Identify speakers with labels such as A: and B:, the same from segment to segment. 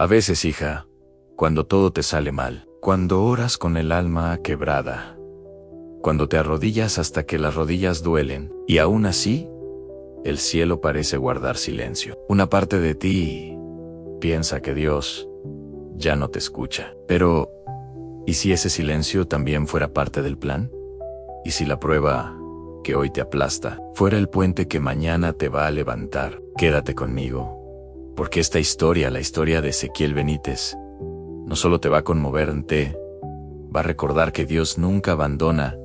A: A veces, hija, cuando todo te sale mal, cuando oras con el alma quebrada, cuando te arrodillas hasta que las rodillas duelen, y aún así, el cielo parece guardar silencio. Una parte de ti piensa que Dios ya no te escucha. Pero, ¿y si ese silencio también fuera parte del plan? ¿Y si la prueba que hoy te aplasta fuera el puente que mañana te va a levantar? Quédate conmigo, porque esta historia, la historia de Ezequiel Benítez, no solo te va a conmover, va a recordar que Dios nunca abandona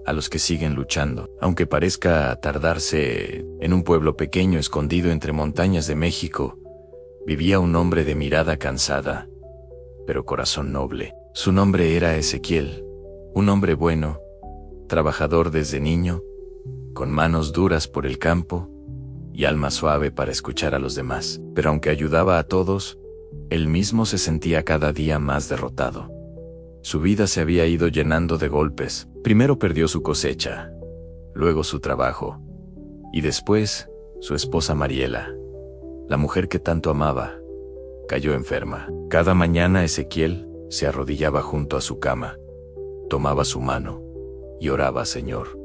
A: a los que siguen luchando. Aunque parezca tardarse, en un pueblo pequeño escondido entre montañas de México, vivía un hombre de mirada cansada, pero corazón noble. Su nombre era Ezequiel, un hombre bueno, trabajador desde niño, con manos duras por el campo y alma suave para escuchar a los demás. Pero aunque ayudaba a todos, él mismo se sentía cada día más derrotado. Su vida se había ido llenando de golpes. Primero perdió su cosecha, luego su trabajo, y después su esposa Mariela, la mujer que tanto amaba, cayó enferma. Cada mañana Ezequiel se arrodillaba junto a su cama, tomaba su mano y oraba: Señor,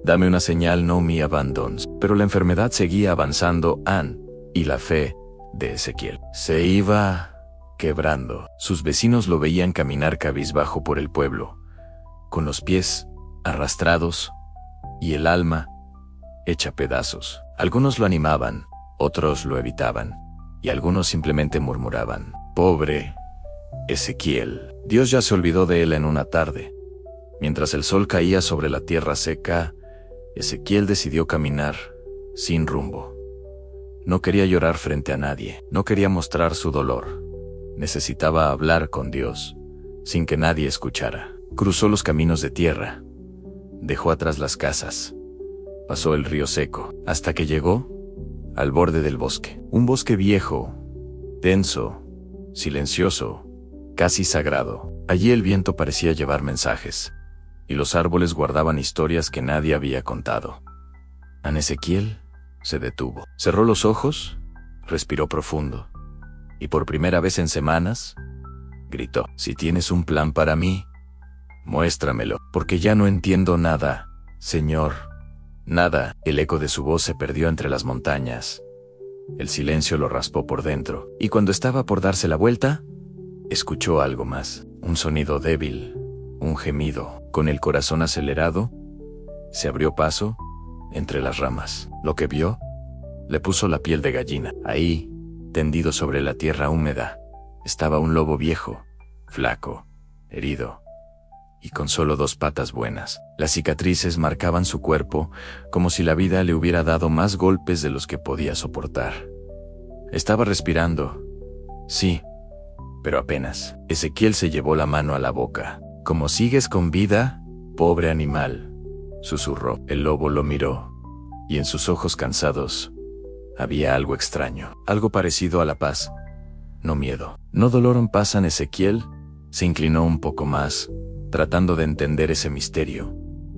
A: dame una señal, no me abandones. Pero la enfermedad seguía avanzando, y la fe de Ezequiel se iba quebrando. Sus vecinos lo veían caminar cabizbajo por el pueblo, con los pies arrastrados y el alma hecha pedazos. Algunos lo animaban, otros lo evitaban, y algunos simplemente murmuraban: pobre Ezequiel. Dios ya se olvidó de él en una tarde. Mientras el sol caía sobre la tierra seca, Ezequiel decidió caminar sin rumbo. No quería llorar frente a nadie, no quería mostrar su dolor. Necesitaba hablar con Dios, sin que nadie escuchara. Cruzó los caminos de tierra, dejó atrás las casas, pasó el río seco, hasta que llegó al borde del bosque. Un bosque viejo, denso, silencioso, casi sagrado. Allí el viento parecía llevar mensajes, y los árboles guardaban historias que nadie había contado. Ezequiel se detuvo, cerró los ojos, respiró profundo, y por primera vez en semanas, gritó: si tienes un plan para mí, muéstramelo, porque ya no entiendo nada, Señor, nada. El eco de su voz se perdió entre las montañas. El silencio lo raspó por dentro, y cuando estaba por darse la vuelta, escuchó algo más, un sonido débil, un gemido. Con el corazón acelerado, se abrió paso entre las ramas. Lo que vio le puso la piel de gallina. Ahí, tendido sobre la tierra húmeda, estaba un lobo viejo, flaco, herido, y con solo 2 patas buenas. Las cicatrices marcaban su cuerpo, como si la vida le hubiera dado más golpes de los que podía soportar. Estaba respirando, sí, pero apenas. Ezequiel se llevó la mano a la boca. ¿Cómo sigues con vida, pobre animal?, susurró. El lobo lo miró, y en sus ojos cansados había algo extraño, algo parecido a la paz, no miedo, no dolor. En paz. Ezequiel se inclinó un poco más, tratando de entender ese misterio,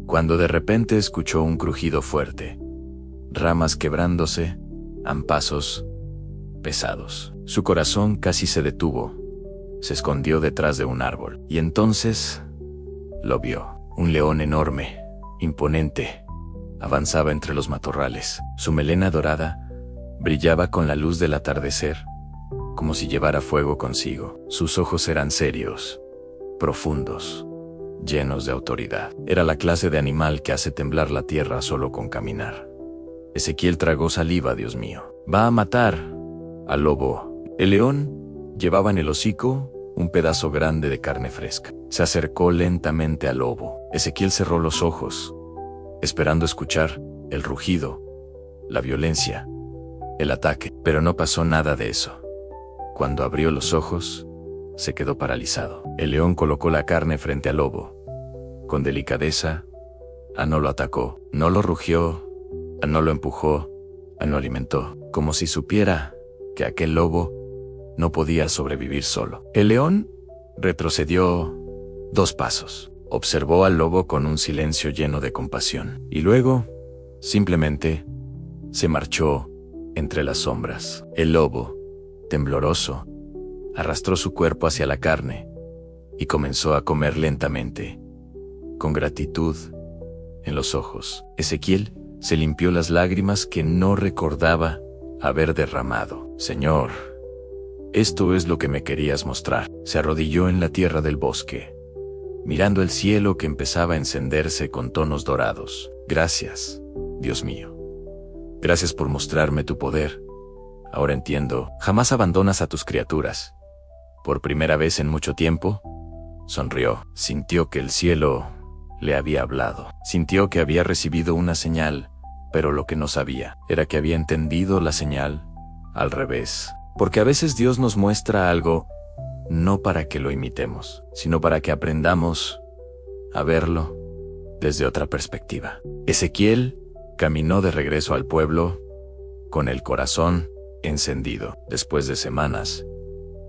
A: cuando de repente escuchó un crujido fuerte, ramas quebrándose, pasos pesados. Su corazón casi se detuvo. Se escondió detrás de un árbol, y entonces lo vio. Un león enorme, imponente, avanzaba entre los matorrales. Su melena dorada brillaba con la luz del atardecer, como si llevara fuego consigo. Sus ojos eran serios, profundos, llenos de autoridad. Era la clase de animal que hace temblar la tierra solo con caminar. Ezequiel tragó saliva. Dios mío, va a matar al lobo. El león llevaba en el hocico un pedazo grande de carne fresca. Se acercó lentamente al lobo. Ezequiel cerró los ojos, esperando escuchar el rugido, la violencia, el ataque, pero no pasó nada de eso. Cuando abrió los ojos, se quedó paralizado. El león colocó la carne frente al lobo. Con delicadeza, no lo atacó, no lo rugió, no lo empujó, no alimentó, como si supiera que aquel lobo no podía sobrevivir solo. El león retrocedió 2 pasos. Observó al lobo con un silencio lleno de compasión. Y luego, simplemente, se marchó entre las sombras. El lobo, tembloroso, arrastró su cuerpo hacia la carne y comenzó a comer lentamente, con gratitud en los ojos. Ezequiel se limpió las lágrimas que no recordaba haber derramado. Señor, esto es lo que me querías mostrar. Se arrodilló en la tierra del bosque, mirando el cielo que empezaba a encenderse con tonos dorados. Gracias, Dios mío. Gracias por mostrarme tu poder. Ahora entiendo, jamás abandonas a tus criaturas. Por primera vez en mucho tiempo, sonrió. Sintió que el cielo le había hablado. Sintió que había recibido una señal, pero lo que no sabía era que había entendido la señal al revés. Porque a veces Dios nos muestra algo no para que lo imitemos, sino para que aprendamos a verlo desde otra perspectiva. Ezequiel caminó de regreso al pueblo con el corazón encendido. Después de semanas,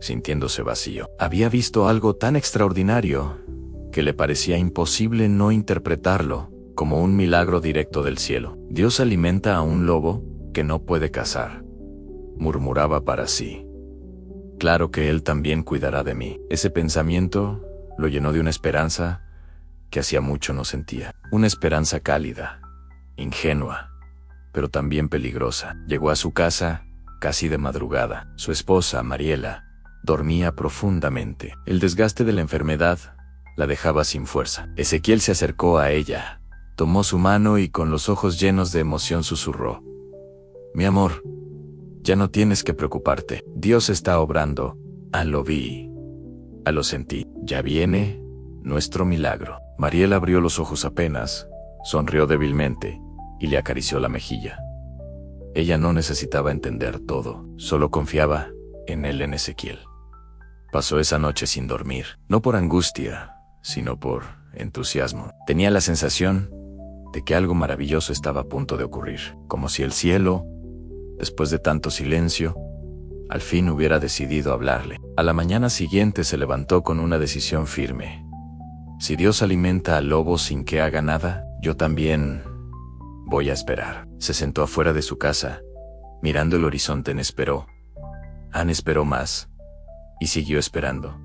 A: sintiéndose vacío, había visto algo tan extraordinario que le parecía imposible no interpretarlo como un milagro directo del cielo. Dios alimenta a un lobo que no puede cazar, murmuraba para sí. Claro que Él también cuidará de mí. Ese pensamiento lo llenó de una esperanza que hacía mucho no sentía. Una esperanza cálida, ingenua, pero también peligrosa. Llegó a su casa casi de madrugada. Su esposa, Mariela, dormía profundamente. El desgaste de la enfermedad la dejaba sin fuerza. Ezequiel se acercó a ella, tomó su mano y con los ojos llenos de emoción susurró: Mi amor, ya no tienes que preocuparte. Dios está obrando. Lo vi. Lo sentí. Ya viene nuestro milagro. Mariela abrió los ojos apenas, sonrió débilmente y le acarició la mejilla. Ella no necesitaba entender todo, solo confiaba en él, en Ezequiel. Pasó esa noche sin dormir, no por angustia, sino por entusiasmo. Tenía la sensación de que algo maravilloso estaba a punto de ocurrir, como si el cielo, después de tanto silencio, al fin hubiera decidido hablarle. A la mañana siguiente se levantó con una decisión firme. Si Dios alimenta al lobo sin que haga nada, yo también voy a esperar. Se sentó afuera de su casa, mirando el horizonte. Esperó. Esperó más, y siguió esperando.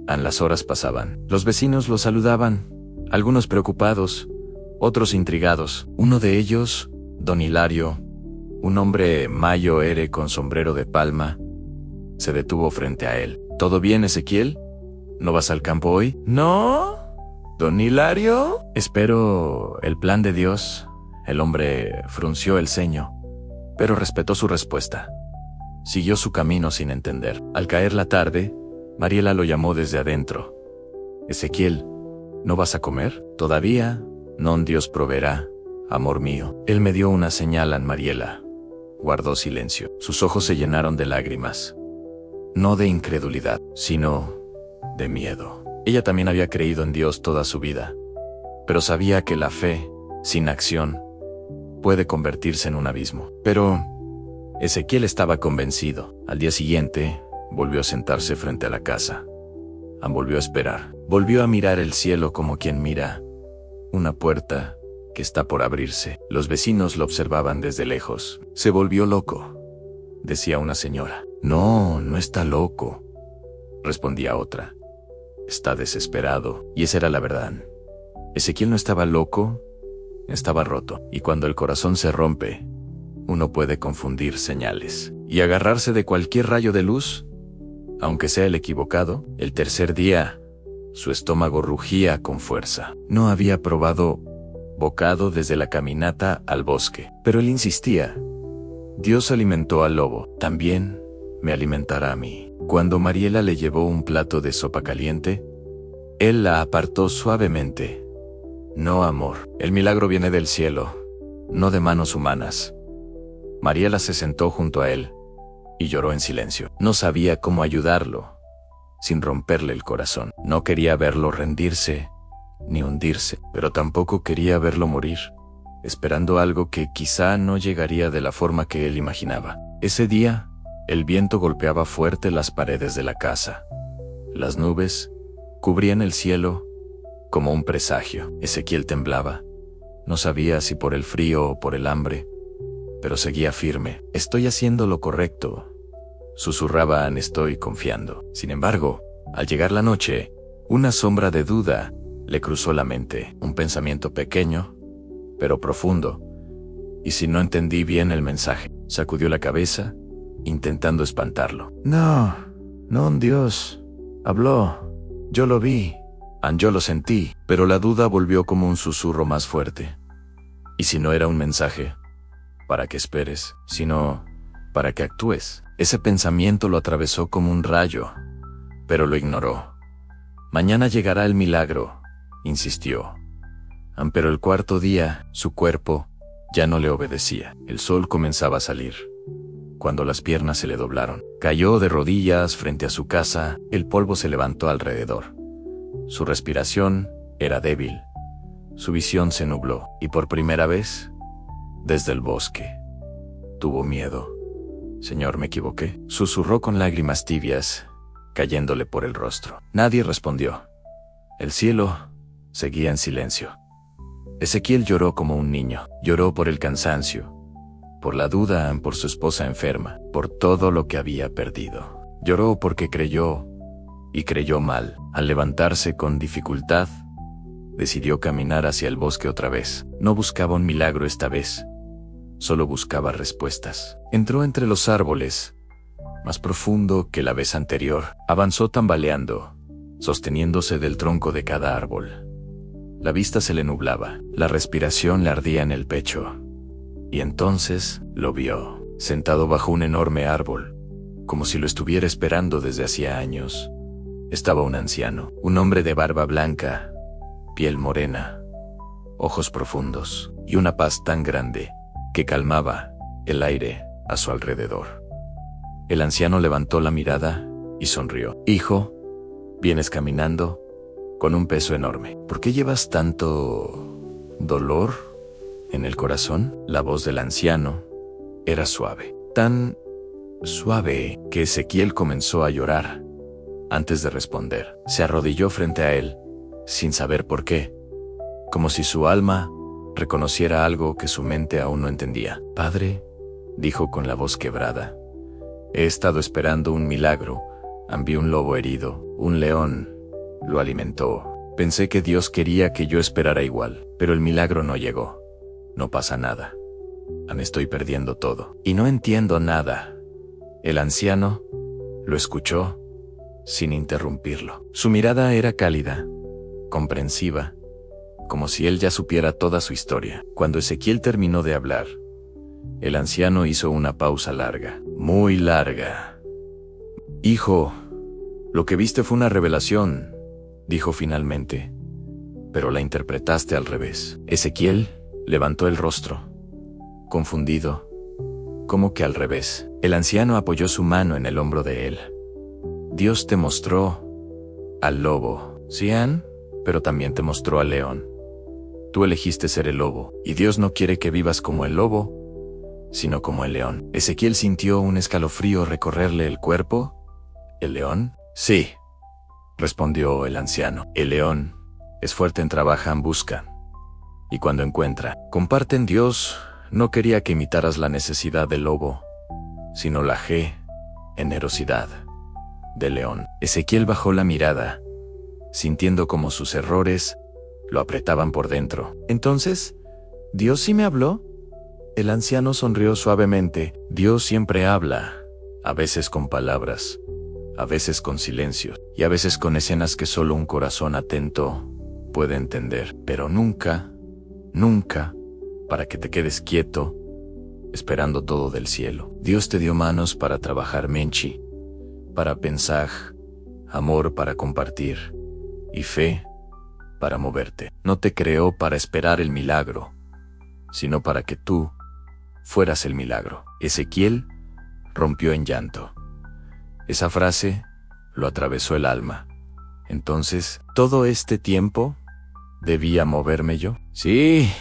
A: Las horas pasaban. Los vecinos lo saludaban, algunos preocupados, otros intrigados. Uno de ellos, don Hilario, un hombre mayor con sombrero de palma, se detuvo frente a él. ¿Todo bien, Ezequiel? ¿No vas al campo hoy? ¿No? ¿Don Hilario? Espero el plan de Dios. El hombre frunció el ceño, pero respetó su respuesta. Siguió su camino sin entender. Al caer la tarde, Mariela lo llamó desde adentro. Ezequiel, ¿no vas a comer? Todavía, non Dios proveerá, amor mío. Él me dio una señal a Mariela. Guardó silencio. Sus ojos se llenaron de lágrimas. No de incredulidad, sino de miedo. Ella también había creído en Dios toda su vida, pero sabía que la fe, sin acción, puede convertirse en un abismo. Pero Ezequiel estaba convencido. Al día siguiente, volvió a sentarse frente a la casa. Volvió a esperar. Volvió a mirar el cielo como quien mira una puerta que está por abrirse. Los vecinos lo observaban desde lejos. Se volvió loco, decía una señora. No, no está loco, respondía otra. Está desesperado. Y esa era la verdad. Ezequiel no estaba loco, estaba roto. Y cuando el corazón se rompe, uno puede confundir señales y agarrarse de cualquier rayo de luz, aunque sea el equivocado. El tercer día, su estómago rugía con fuerza. No había probado bocado desde la caminata al bosque, pero él insistía. Dios alimentó al lobo, también me alimentará a mí. Cuando Mariela le llevó un plato de sopa caliente, él la apartó suavemente. No, amor, el milagro viene del cielo, no de manos humanas. Mariela se sentó junto a él y lloró en silencio. No sabía cómo ayudarlo, sin romperle el corazón. No quería verlo rendirse ni hundirse, pero tampoco quería verlo morir, esperando algo que quizá no llegaría de la forma que él imaginaba. Ese día, el viento golpeaba fuerte las paredes de la casa. Las nubes cubrían el cielo como un presagio. Ezequiel temblaba. No sabía si por el frío o por el hambre, pero seguía firme. Estoy haciendo lo correcto, susurraba Anne, estoy confiando. Sin embargo, al llegar la noche, una sombra de duda le cruzó la mente, un pensamiento pequeño, pero profundo. ¿Y si no entendí bien el mensaje? Sacudió la cabeza, intentando espantarlo. No, Dios habló. Yo lo vi. Yo lo sentí, pero la duda volvió como un susurro más fuerte. ¿Y si no era un mensaje? Para que esperes, sino para que actúes. Ese pensamiento lo atravesó como un rayo, pero lo ignoró. Mañana llegará el milagro, insistió. Pero el cuarto día, su cuerpo ya no le obedecía. El sol comenzaba a salir. Cuando las piernas se le doblaron, cayó de rodillas frente a su casa, el polvo se levantó alrededor. Su respiración era débil, su visión se nubló, y por primera vez, desde el bosque, tuvo miedo. Señor, me equivoqué, susurró con lágrimas tibias, cayéndole por el rostro. Nadie respondió. El cielo seguía en silencio. Ezequiel lloró como un niño. Lloró por el cansancio, por la duda, por su esposa enferma, por todo lo que había perdido. Lloró porque creyó, y creyó mal. Al levantarse con dificultad, decidió caminar hacia el bosque otra vez. No buscaba un milagro esta vez, solo buscaba respuestas. Entró entre los árboles, más profundo que la vez anterior. Avanzó tambaleando, sosteniéndose del tronco de cada árbol. La vista se le nublaba, la respiración le ardía en el pecho. Y entonces lo vio, sentado bajo un enorme árbol, como si lo estuviera esperando desde hacía años. Estaba un anciano, un hombre de barba blanca, piel morena, ojos profundos, y una paz tan grande que calmaba el aire a su alrededor. El anciano levantó la mirada y sonrió. Hijo, vienes caminando con un peso enorme. ¿Por qué llevas tanto dolor en el corazón? La voz del anciano era suave, tan suave que Ezequiel comenzó a llorar. Antes de responder, se arrodilló frente a él, sin saber por qué, como si su alma reconociera algo que su mente aún no entendía. Padre, dijo con la voz quebrada, he estado esperando un milagro. Vi un lobo herido, un león lo alimentó. Pensé que Dios quería que yo esperara igual, pero el milagro no llegó. No pasa nada. Estoy perdiendo todo. Y no entiendo nada. El anciano lo escuchó sin interrumpirlo. Su mirada era cálida, comprensiva, como si él ya supiera toda su historia. Cuando Ezequiel terminó de hablar, el anciano hizo una pausa larga, muy larga. Hijo, lo que viste fue una revelación, dijo finalmente, pero la interpretaste al revés. Ezequiel levantó el rostro, confundido. ¿Cómo que al revés? El anciano apoyó su mano en el hombro de él. Dios te mostró al lobo, sí, Anne, pero también te mostró al león. Tú elegiste ser el lobo, y Dios no quiere que vivas como el lobo, sino como el león. Ezequiel sintió un escalofrío recorrerle el cuerpo. ¿El león? Sí, respondió el anciano. El león es fuerte, trabajan, buscan, y cuando encuentra, comparten. Dios no quería que imitaras la necesidad del lobo, sino la generosidad del león. Ezequiel bajó la mirada, sintiendo como sus errores lo apretaban por dentro. Entonces, ¿Dios sí me habló? El anciano sonrió suavemente. Dios siempre habla, a veces con palabras, a veces con silencio, y a veces con escenas que solo un corazón atento puede entender, pero nunca, nunca, para que te quedes quieto, esperando todo del cielo. Dios te dio manos para trabajar, Menchi, para pensar, amor para compartir, y fe para moverte. No te creó para esperar el milagro, sino para que tú fueras el milagro. Ezequiel rompió en llanto. Esa frase lo atravesó el alma. Entonces, ¿todo este tiempo debía moverme yo? Sí,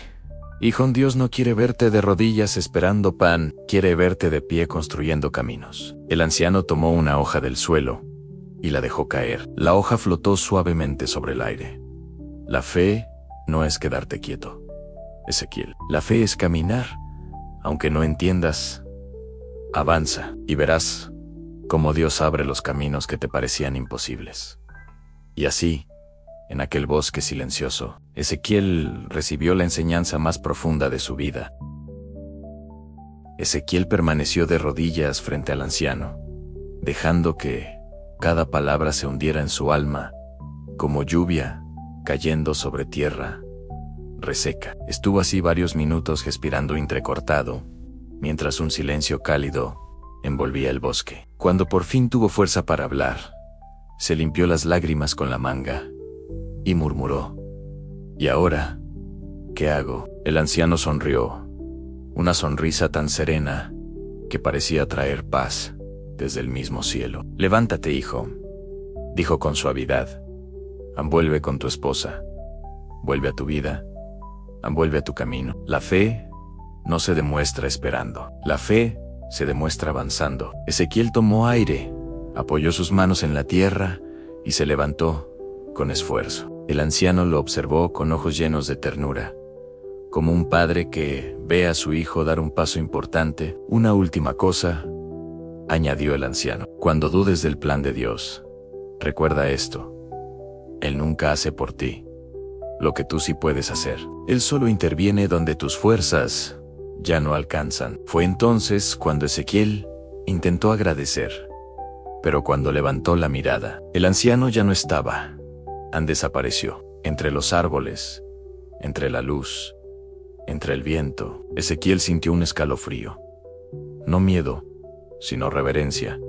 A: hijo, Dios no quiere verte de rodillas esperando pan, quiere verte de pie construyendo caminos. El anciano tomó una hoja del suelo y la dejó caer. La hoja flotó suavemente sobre el aire. La fe no es quedarte quieto, Ezequiel. La fe es caminar, aunque no entiendas. Avanza y verás Cómo Dios abre los caminos que te parecían imposibles. Y así, en aquel bosque silencioso, Ezequiel recibió la enseñanza más profunda de su vida. Ezequiel permaneció de rodillas frente al anciano, dejando que cada palabra se hundiera en su alma, como lluvia cayendo sobre tierra reseca. Estuvo así varios minutos respirando entrecortado, mientras un silencio cálido envolvía el bosque. Cuando por fin tuvo fuerza para hablar, se limpió las lágrimas con la manga y murmuró: ¿Y ahora qué hago? El anciano sonrió, una sonrisa tan serena que parecía traer paz desde el mismo cielo. Levántate, hijo, dijo con suavidad. Vuelve con tu esposa. Vuelve a tu vida. Vuelve a tu camino. La fe no se demuestra esperando. La fe se demuestra avanzando. Ezequiel tomó aire, apoyó sus manos en la tierra y se levantó con esfuerzo. El anciano lo observó con ojos llenos de ternura, como un padre que ve a su hijo dar un paso importante. Una última cosa, añadió el anciano. Cuando dudes del plan de Dios, recuerda esto: Él nunca hace por ti lo que tú sí puedes hacer. Él solo interviene donde tus fuerzas ya no alcanzan. Fue entonces cuando Ezequiel intentó agradecer, pero cuando levantó la mirada, el anciano ya no estaba. Desapareció. Entre los árboles, entre la luz, entre el viento, Ezequiel sintió un escalofrío. No miedo, sino reverencia.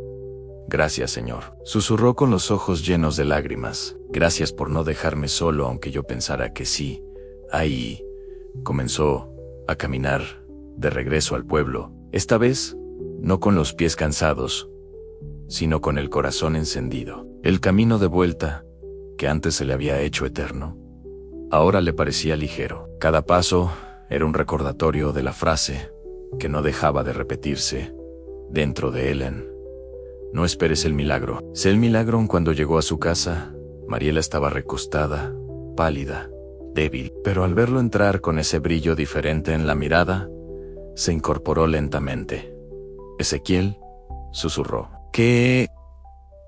A: Gracias, Señor, susurró con los ojos llenos de lágrimas. Gracias por no dejarme solo aunque yo pensara que sí. Ahí comenzó a caminar de regreso al pueblo, esta vez no con los pies cansados, sino con el corazón encendido. El camino de vuelta, que antes se le había hecho eterno, ahora le parecía ligero. Cada paso era un recordatorio de la frase que no dejaba de repetirse dentro de él: no esperes el milagro, sé el milagro. Cuando llegó a su casa, Mariela estaba recostada, pálida, débil, pero al verlo entrar con ese brillo diferente en la mirada, se incorporó lentamente. Ezequiel susurró: ¿Qué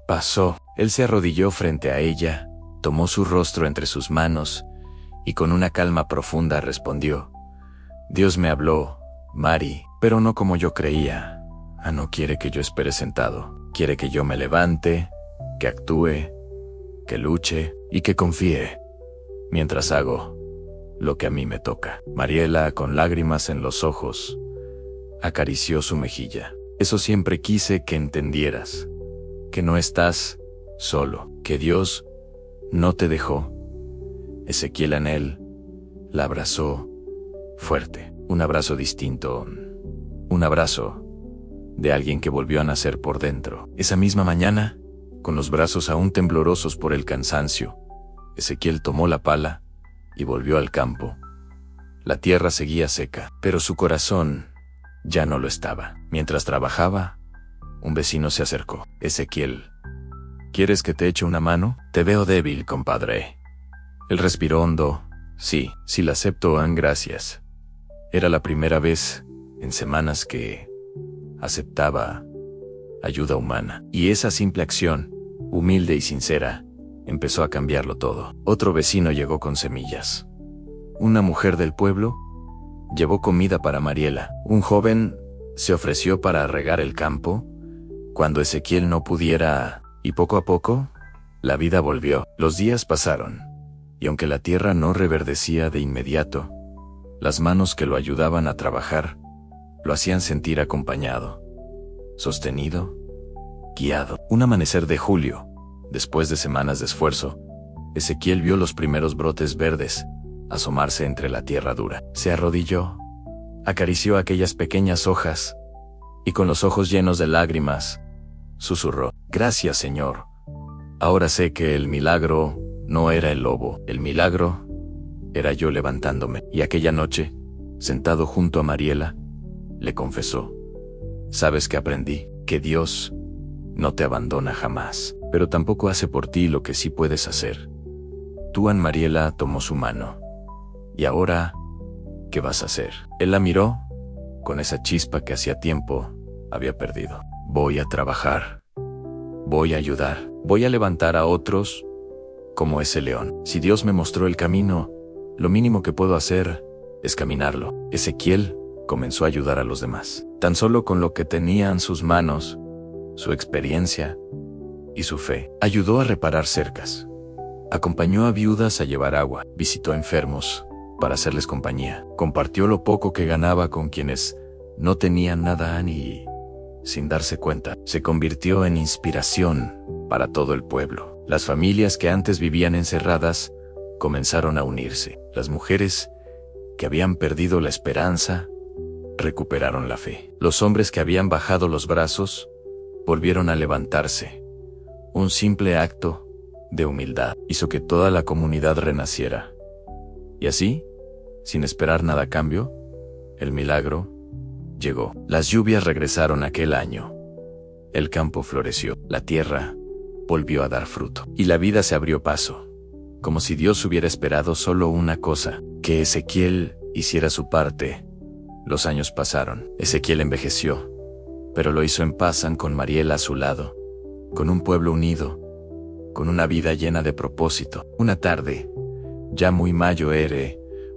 A: pasó? Él se arrodilló frente a ella, tomó su rostro entre sus manos y con una calma profunda respondió: Dios me habló, Mari, pero no como yo creía. No quiere que yo espere sentado. Quiere que yo me levante, que actúe, que luche y que confíe, mientras hago lo que a mí me toca. Mariela, con lágrimas en los ojos, acarició su mejilla. Eso siempre quise que entendieras, que no estás solo, que Dios no te dejó. Ezequiel en él la abrazó fuerte, un abrazo distinto, un abrazo de alguien que volvió a nacer por dentro. Esa misma mañana, con los brazos aún temblorosos por el cansancio, Ezequiel tomó la pala y volvió al campo. La tierra seguía seca, pero su corazón ya no lo estaba. Mientras trabajaba, un vecino se acercó. Ezequiel, ¿quieres que te eche una mano? Te veo débil, compadre. Él respiró hondo. Sí la acepto, gracias. Era la primera vez en semanas que aceptaba ayuda humana. Y esa simple acción, humilde y sincera, empezó a cambiarlo todo. Otro vecino llegó con semillas. Una mujer del pueblo llevó comida para Mariela. Un joven se ofreció para regar el campo cuando Ezequiel no pudiera, y poco a poco, la vida volvió. Los días pasaron, y aunque la tierra no reverdecía de inmediato, las manos que lo ayudaban a trabajar lo hacían sentir acompañado, sostenido, guiado. Un amanecer de julio, después de semanas de esfuerzo, Ezequiel vio los primeros brotes verdes asomarse entre la tierra dura. Se arrodilló, acarició aquellas pequeñas hojas y con los ojos llenos de lágrimas, susurró: Gracias, Señor. Ahora sé que el milagro no era el lobo, el milagro era yo levantándome. Y aquella noche, sentado junto a Mariela, le confesó: ¿Sabes qué aprendí? Que Dios no te abandona jamás, pero tampoco hace por ti lo que sí puedes hacer. Mariela tomó su mano. ¿Y ahora qué vas a hacer? Él la miró con esa chispa que hacía tiempo había perdido. Voy a trabajar, voy a ayudar, voy a levantar a otros como ese león. Si Dios me mostró el camino, lo mínimo que puedo hacer es caminarlo. Ezequiel comenzó a ayudar a los demás, tan solo con lo que tenía en sus manos, su experiencia y su fe. Ayudó a reparar cercas, acompañó a viudas a llevar agua, visitó a enfermos para hacerles compañía, compartió lo poco que ganaba con quienes no tenían nada y, sin darse cuenta, se convirtió en inspiración para todo el pueblo. Las familias que antes vivían encerradas comenzaron a unirse. Las mujeres que habían perdido la esperanza recuperaron la fe. Los hombres que habían bajado los brazos volvieron a levantarse. Un simple acto de humildad hizo que toda la comunidad renaciera. Y así, sin esperar nada a cambio, el milagro llegó. Las lluvias regresaron aquel año. El campo floreció, la tierra volvió a dar fruto, y la vida se abrió paso, como si Dios hubiera esperado solo una cosa, que Ezequiel hiciera su parte. Los años pasaron. Ezequiel envejeció, pero lo hizo en paz con Mariela a su lado, con un pueblo unido, con una vida llena de propósito. Una tarde, ya muy mayor,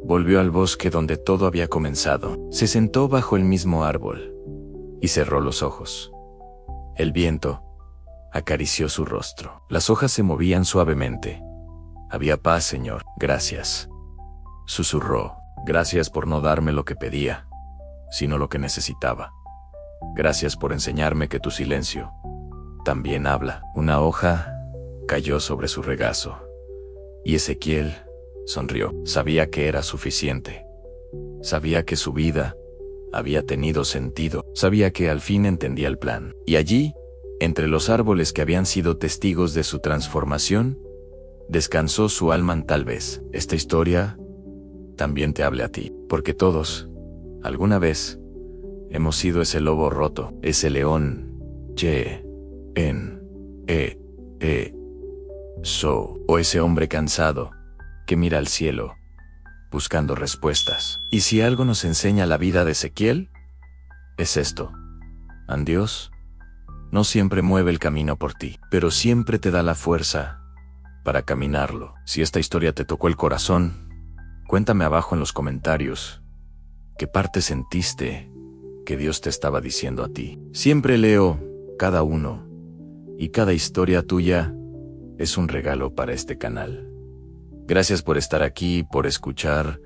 A: volvió al bosque donde todo había comenzado. Se sentó bajo el mismo árbol y cerró los ojos. El viento acarició su rostro. Las hojas se movían suavemente. Había paz, Señor. Gracias. Susurró. Gracias por no darme lo que pedía, sino lo que necesitaba. Gracias por enseñarme que tu silencio también habla. Una hoja cayó sobre su regazo, y Ezequiel sonrió. Sabía que era suficiente. Sabía que su vida había tenido sentido. Sabía que al fin entendía el plan. Y allí, entre los árboles que habían sido testigos de su transformación, descansó su alma. Tal vez esta historia también te hable a ti, porque todos, alguna vez, hemos sido ese lobo roto, ese león, o ese hombre cansado que mira al cielo, buscando respuestas. Y si algo nos enseña la vida de Ezequiel, es esto: Dios no siempre mueve el camino por ti, pero siempre te da la fuerza para caminarlo. Si esta historia te tocó el corazón, cuéntame abajo en los comentarios qué parte sentiste que Dios te estaba diciendo a ti. Siempre leo cada uno, y cada historia tuya es un regalo para este canal. Gracias por estar aquí, por escuchar,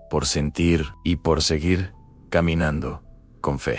A: por sentir y por seguir caminando con fe.